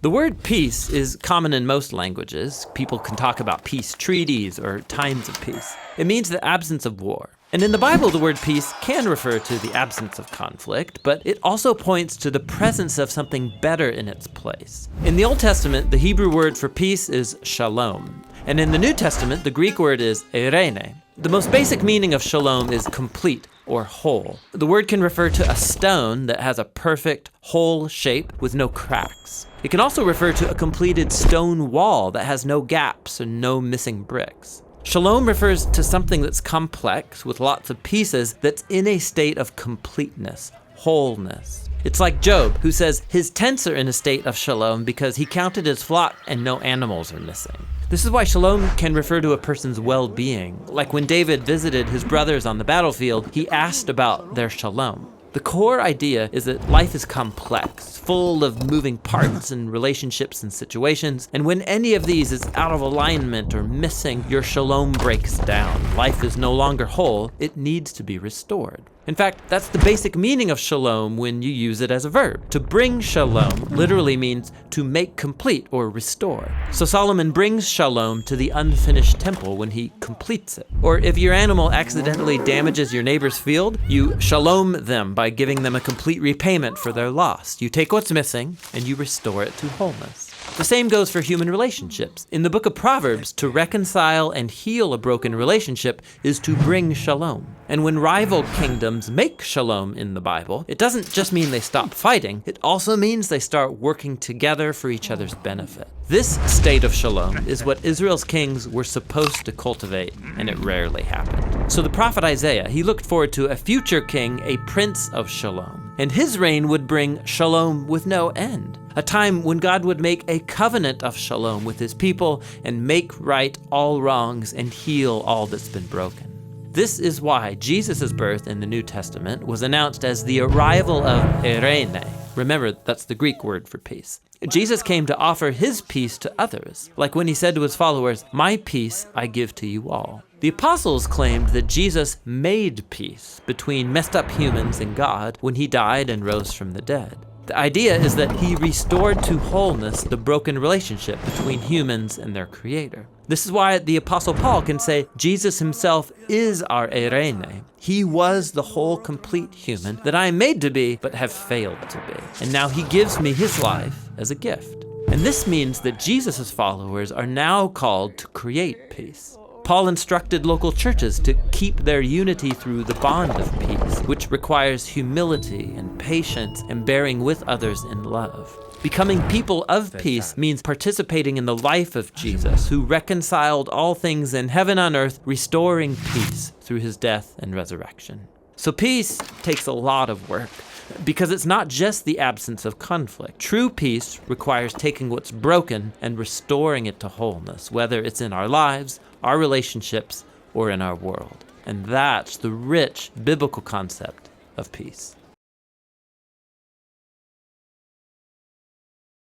The word peace is common in most languages. People can talk about peace treaties or times of peace. It means the absence of war. And in the Bible, the word peace can refer to the absence of conflict, but it also points to the presence of something better in its place. In the Old Testament, the Hebrew word for peace is shalom. And in the New Testament, the Greek word is eirene. The most basic meaning of shalom is complete or whole. The word can refer to a stone that has a perfect, whole shape with no cracks. It can also refer to a completed stone wall that has no gaps and no missing bricks. Shalom refers to something that's complex with lots of pieces that's in a state of completeness, wholeness. It's like Job, who says his tents are in a state of shalom because he counted his flock and no animals are missing. This is why shalom can refer to a person's well-being. Like when David visited his brothers on the battlefield, he asked about their shalom. The core idea is that life is complex, full of moving parts and relationships and situations, and when any of these is out of alignment or missing, your shalom breaks down. Life is no longer whole, it needs to be restored. In fact, that's the basic meaning of shalom when you use it as a verb. To bring shalom literally means to make complete or restore. So Solomon brings shalom to the unfinished temple when he completes it. Or if your animal accidentally damages your neighbor's field, you shalom them by giving them a complete repayment for their loss. You take what's missing and you restore it to wholeness. The same goes for human relationships. In the book of Proverbs, to reconcile and heal a broken relationship is to bring shalom. And when rival kingdoms make shalom in the Bible, it doesn't just mean they stop fighting, it also means they start working together for each other's benefit. This state of shalom is what Israel's kings were supposed to cultivate, and it rarely happened. So the prophet Isaiah, he looked forward to a future king, a prince of shalom. And his reign would bring shalom with no end. A time when God would make a covenant of shalom with his people and make right all wrongs and heal all that's been broken. This is why Jesus' birth in the New Testament was announced as the arrival of eirene. Remember, that's the Greek word for peace. Jesus came to offer his peace to others, like when he said to his followers, "My peace I give to you all." The apostles claimed that Jesus made peace between messed up humans and God when he died and rose from the dead. The idea is that he restored to wholeness the broken relationship between humans and their creator. This is why the Apostle Paul can say Jesus himself is our eirene. He was the whole complete human that I am made to be but have failed to be. And now he gives me his life as a gift. And this means that Jesus' followers are now called to create peace. Paul instructed local churches to keep their unity through the bond of peace, which requires humility and patience and bearing with others in love. Becoming people of peace means participating in the life of Jesus, who reconciled all things in heaven and earth, restoring peace through his death and resurrection. So peace takes a lot of work, because it's not just the absence of conflict. True peace requires taking what's broken and restoring it to wholeness, whether it's in our lives, our relationships, or in our world. And that's the rich biblical concept of peace.